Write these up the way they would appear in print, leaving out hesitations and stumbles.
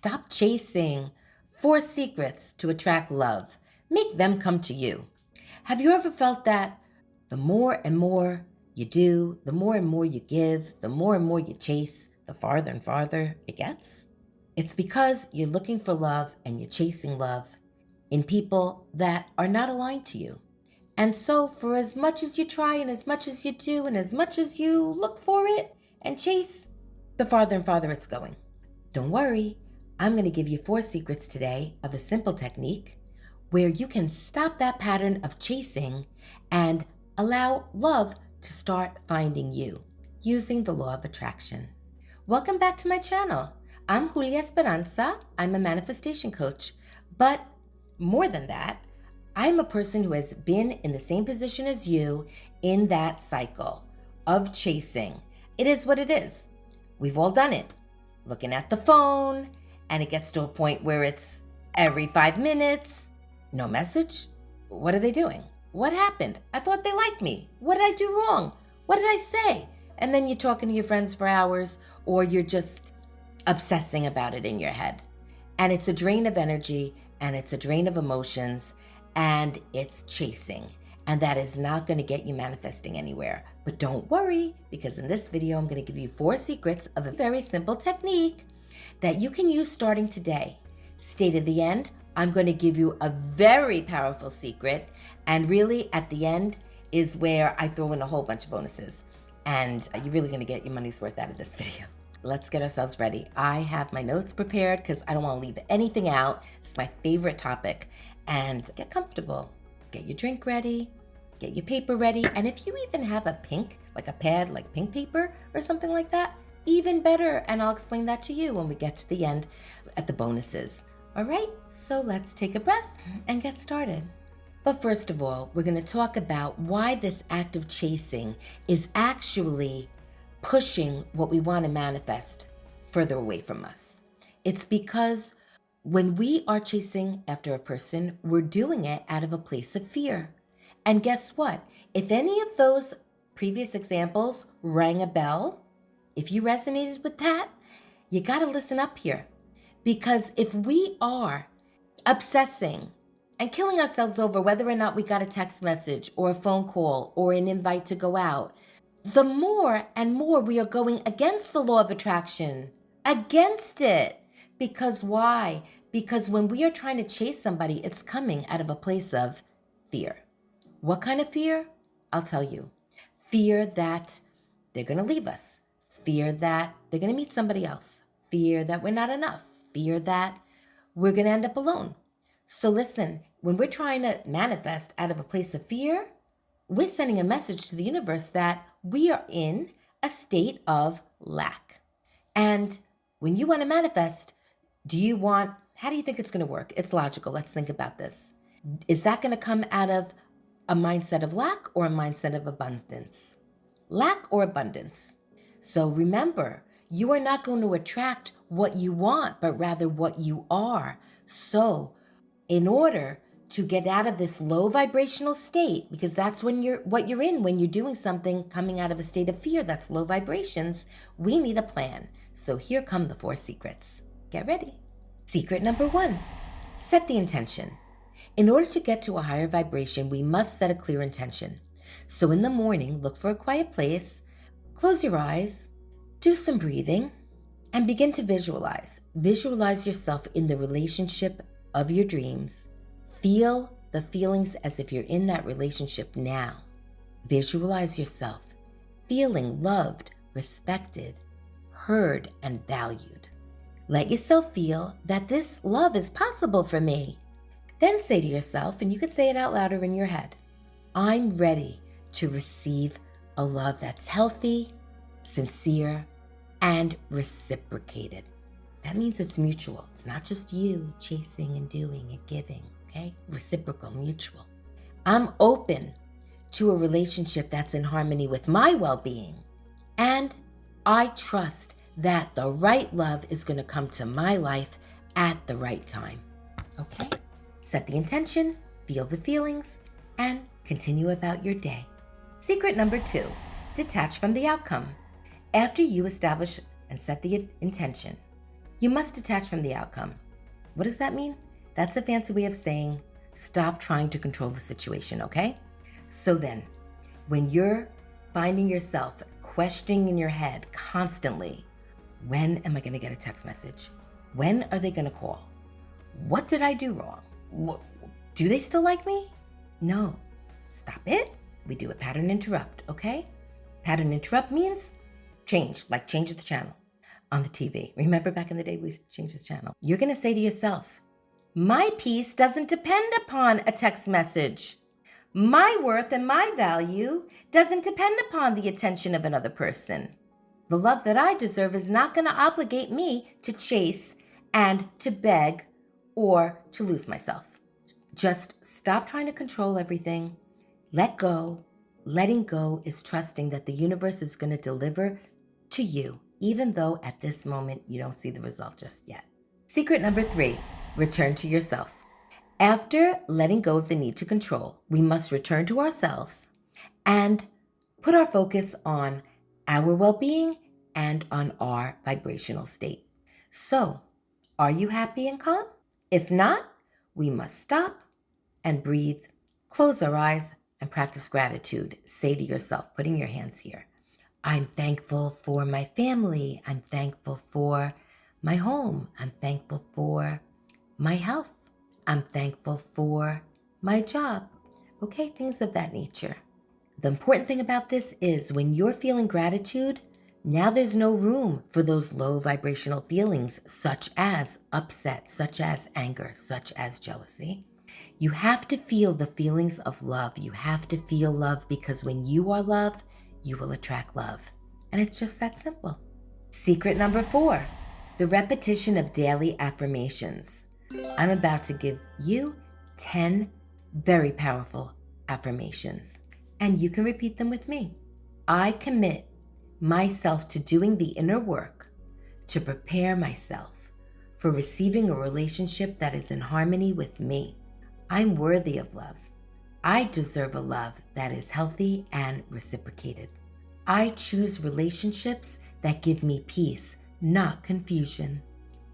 Stop chasing. 4 secrets to attract love. Make them come to you. Have you ever felt that the more and more you do, the more and more you give, the more and more you chase, the farther and farther it gets? It's because you're looking for love and you're chasing love in people that are not aligned to you. And so, for as much as you try and as much as you do and as much as you look for it and chase, the farther and farther it's going. Don't worry, I'm going to give you 4 secrets today of a simple technique where you can stop that pattern of chasing and allow love to start finding you using the law of attraction. Welcome back to my channel. I'm Julia Esperanza. I'm a manifestation coach, but more than that, I'm a person who has been in the same position as you in that cycle of chasing. It is what it is. We've all done it. Looking at the phone, and it gets to a point where it's every 5 minutes. No message? What are they doing? What happened? I thought they liked me. What did I do wrong? What did I say? And then you're talking to your friends for hours, or you're just obsessing about it in your head. And it's a drain of energy, and it's a drain of emotions, and it's chasing. And that is not going to get you manifesting anywhere. But don't worry, because in this video, I'm going to give you 4 secrets of a very simple technique that you can use starting today. Stay to the end. I'm going to give you a very powerful secret. And really, at the end is where I throw in a whole bunch of bonuses. And you're really going to get your money's worth out of this video. Let's get ourselves ready. I have my notes prepared because I don't want to leave anything out. It's my favorite topic. And get comfortable. Get your drink ready. Get your paper ready. And if you even have a pink, like a pad, like pink paper or something like that, even better. And I'll explain that to you when we get to the end at the bonuses. All right, so let's take a breath and get started. But first of all, we're going to talk about why this act of chasing is actually pushing what we want to manifest further away from us. It's because when we are chasing after a person, we're doing it out of a place of fear. And guess what? If any of those previous examples rang a bell, if you resonated with that, you got to listen up here. Because if we are obsessing and killing ourselves over whether or not we got a text message or a phone call or an invite to go out, the more and more we are going against the law of attraction, against it. Because why? Because when we are trying to chase somebody, it's coming out of a place of fear. What kind of fear? I'll tell you. Fear that they're going to leave us. Fear that they're going to meet somebody else. Fear that we're not enough. Fear that we're going to end up alone. So listen, when we're trying to manifest out of a place of fear, we're sending a message to the universe that we are in a state of lack. And when you want to manifest, how do you think it's going to work? It's logical. Let's think about this. Is that going to come out of a mindset of lack or a mindset of abundance? Lack or abundance? So remember, you are not going to attract what you want, but rather what you are. So in order to get out of this low vibrational state, because that's what you're in when you're doing something coming out of a state of fear, that's low vibrations, we need a plan. So here come the 4 secrets. Get ready. Secret number 1, set the intention. In order to get to a higher vibration, we must set a clear intention. So in the morning, look for a quiet place, close your eyes, do some breathing, and begin to visualize. Visualize yourself in the relationship of your dreams. Feel the feelings as if you're in that relationship now. Visualize yourself feeling loved, respected, heard, and valued. Let yourself feel that this love is possible for me. Then say to yourself, and you could say it out louder in your head, I'm ready to receive a love that's healthy, sincere, and reciprocated. That means it's mutual. It's not just you chasing and doing and giving, okay? Reciprocal, mutual. I'm open to a relationship that's in harmony with my well-being. And I trust that the right love is going to come to my life at the right time, okay? Set the intention, feel the feelings, and continue about your day. Secret number 2, detach from the outcome. After you establish and set the intention, You must detach from the outcome. What does that mean? That's a fancy way of saying stop trying to control the situation, okay? So then, when you're finding yourself questioning in your head constantly, when am I going to get a text message? When are they going to call? What did I do wrong? Do they still like me? No. Stop it. We do a pattern interrupt, okay? Pattern interrupt means change, like change the channel on the TV. Remember back in the day, we used to change the channel. You're going to say to yourself, my peace doesn't depend upon a text message. My worth and my value doesn't depend upon the attention of another person. The love that I deserve is not going to obligate me to chase and to beg or to lose myself. Just stop trying to control everything. Let go. Letting go is trusting that the universe is going to deliver to you, even though at this moment you don't see the result just yet. Secret number 3, return to yourself. After letting go of the need to control, we must return to ourselves and put our focus on our well-being and on our vibrational state. So, are you happy and calm? If not, we must stop and breathe, close our eyes, and practice gratitude. Say to yourself, putting your hands here, I'm thankful for my family. I'm thankful for my home. I'm thankful for my health. I'm thankful for my job. Okay, things of that nature. The important thing about this is when you're feeling gratitude, now there's no room for those low vibrational feelings such as upset, such as anger, such as jealousy. You have to feel the feelings of love. You have to feel love because when you are love, you will attract love. And it's just that simple. Secret number 4, the repetition of daily affirmations. I'm about to give you 10 very powerful affirmations, and you can repeat them with me. I commit myself to doing the inner work to prepare myself for receiving a relationship that is in harmony with me. I'm worthy of love. I deserve a love that is healthy and reciprocated. I choose relationships that give me peace, not confusion.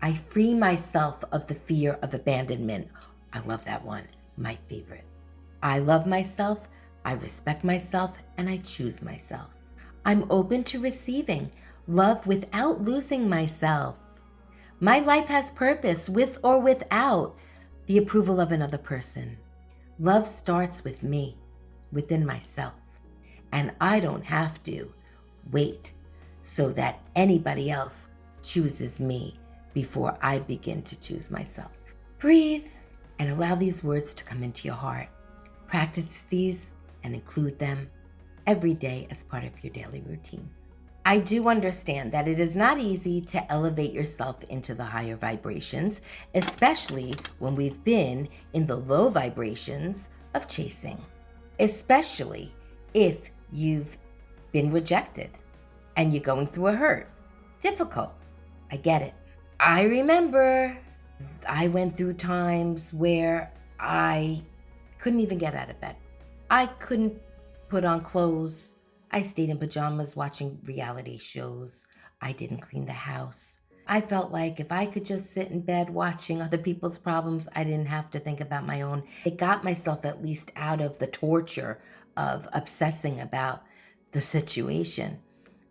I free myself of the fear of abandonment. I love that one, my favorite. I love myself, I respect myself, and I choose myself. I'm open to receiving love without losing myself. My life has purpose with or without the approval of another person. Love starts with me, within myself, and I don't have to wait so that anybody else chooses me before I begin to choose myself. Breathe and allow these words to come into your heart. Practice these and include them every day as part of your daily routine. I do understand that it is not easy to elevate yourself into the higher vibrations, especially when we've been in the low vibrations of chasing, especially if you've been rejected and you're going through a hurt. Difficult. I get it. I remember I went through times where I couldn't even get out of bed. I couldn't put on clothes. I stayed in pajamas watching reality shows. I didn't clean the house. I felt like if I could just sit in bed watching other people's problems, I didn't have to think about my own. It got myself at least out of the torture of obsessing about the situation.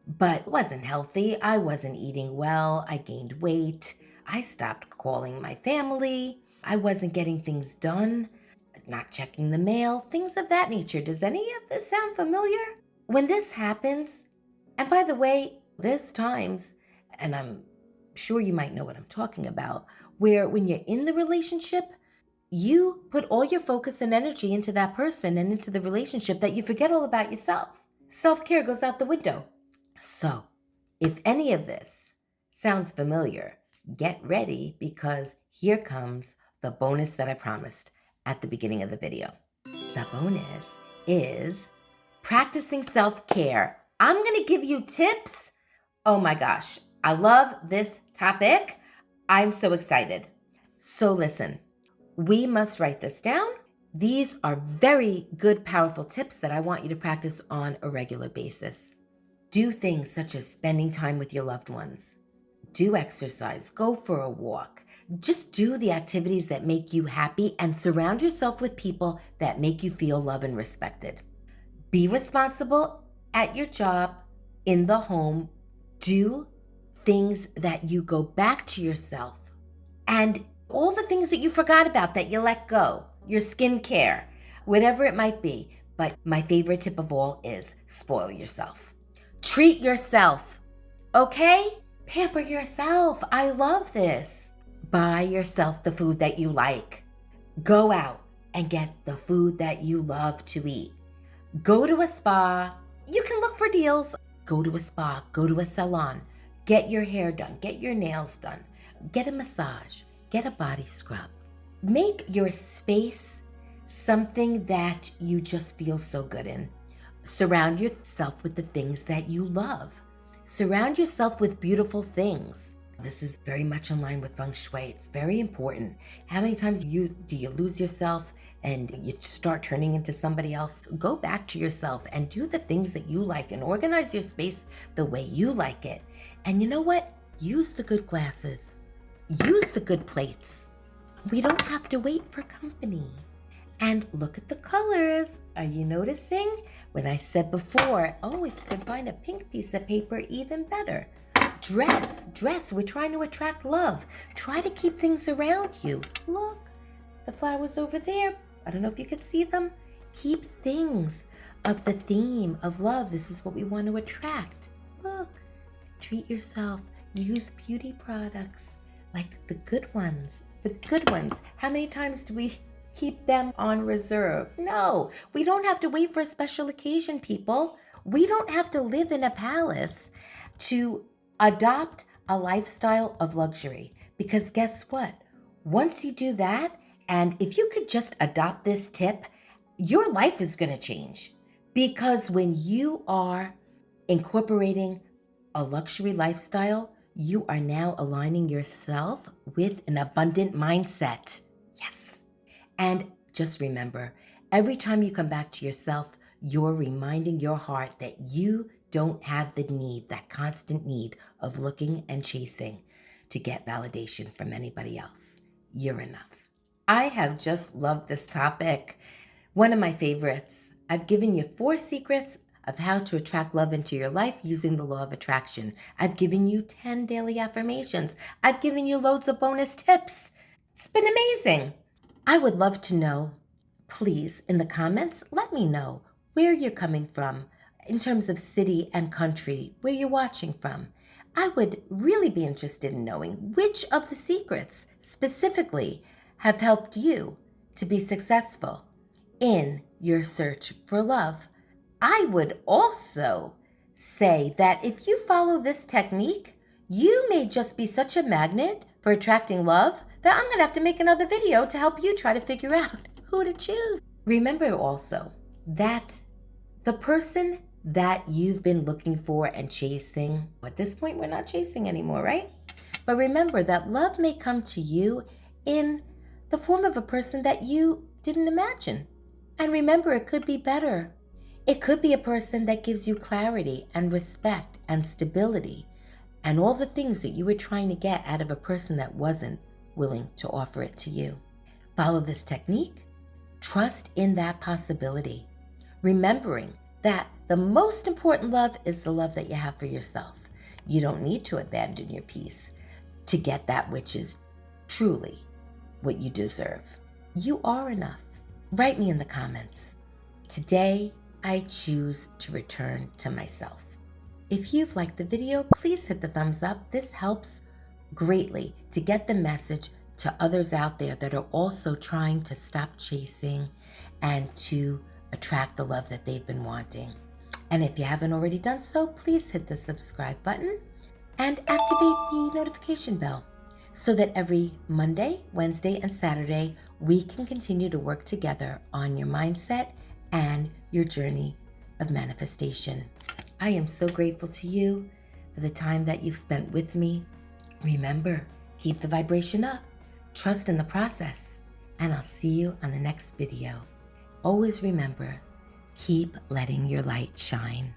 But it wasn't healthy. I wasn't eating well. I gained weight. I stopped calling my family. I wasn't getting things done, not checking the mail, things of that nature. Does any of this sound familiar? When this happens, and by the way, there's times, and I'm sure you might know what I'm talking about, where when you're in the relationship, you put all your focus and energy into that person and into the relationship that you forget all about yourself. Self-care goes out the window. So, if any of this sounds familiar, get ready because here comes the bonus that I promised at the beginning of the video. The bonus is practicing self-care. I'm going to give you tips. Oh my gosh, I love this topic. I'm so excited. So listen, we must write this down. These are very good, powerful tips that I want you to practice on a regular basis. Do things such as spending time with your loved ones, Do exercise, go for a walk. Just do the activities that make you happy and surround yourself with people that make you feel loved and respected. Be responsible at your job, in the home. Do things that you go back to yourself. And all the things that you forgot about that you let go, your skincare, whatever it might be. But my favorite tip of all is spoil yourself. Treat yourself, okay? Pamper yourself. I love this. Buy yourself the food that you like. Go out and get the food that you love to eat. Go to a spa. You can look for deals. Go to a spa, go to a salon, get your hair done, get your nails done, get a massage, get a body scrub. Make your space something that you just feel so good in. Surround yourself with the things that you love. Surround yourself with beautiful things. This is very much in line with feng shui. It's very important. How many times do you lose yourself and you start turning into somebody else? Go back to yourself and do the things that you like and organize your space the way you like it. And you know what? Use the good glasses. Use the good plates. We don't have to wait for company. And look at the colors. Are you noticing? When I said before, oh, if you can find a pink piece of paper, even better. Dress. We're trying to attract love. Try to keep things around you. Look, the flowers over there. I don't know if you can see them. Keep things of the theme of love. This is what we want to attract. Look, treat yourself. Use beauty products like the good ones. The good ones. How many times do we keep them on reserve? No, we don't have to wait for a special occasion, people. We don't have to live in a palace to adopt a lifestyle of luxury. Because guess what? Once you do that, and if you could just adopt this tip, your life is going to change. Because when you are incorporating a luxury lifestyle, you are now aligning yourself with an abundant mindset. Yes. And just remember, every time you come back to yourself, you're reminding your heart that you don't have the need, that constant need of looking and chasing to get validation from anybody else. You're enough. I have just loved this topic. One of my favorites. I've given you 4 secrets of how to attract love into your life using the law of attraction. I've given you 10 daily affirmations. I've given you loads of bonus tips. It's been amazing. I would love to know, please, in the comments, let me know where you're coming from in terms of city and country, where you're watching from. I would really be interested in knowing which of the secrets specifically have helped you to be successful in your search for love. I would also say that if you follow this technique, you may just be such a magnet for attracting love that I'm going to have to make another video to help you try to figure out who to choose. Remember also that the person that you've been looking for and chasing, at this point we're not chasing anymore, right? But remember that love may come to you in the form of a person that you didn't imagine. And remember, it could be better. It could be a person that gives you clarity and respect and stability and all the things that you were trying to get out of a person that wasn't willing to offer it to you. Follow this technique. Trust in that possibility. Remembering that the most important love is the love that you have for yourself. You don't need to abandon your peace to get that which is truly what you deserve. You are enough. Write me in the comments. Today, I choose to return to myself. If you've liked the video, please hit the thumbs up. This helps greatly to get the message to others out there that are also trying to stop chasing and to attract the love that they've been wanting. And if you haven't already done so, please hit the subscribe button and activate the notification bell so that every Monday, Wednesday, and Saturday, we can continue to work together on your mindset and your journey of manifestation. I am so grateful to you for the time that you've spent with me. Remember, keep the vibration up, trust in the process, and I'll see you on the next video. Always remember, keep letting your light shine.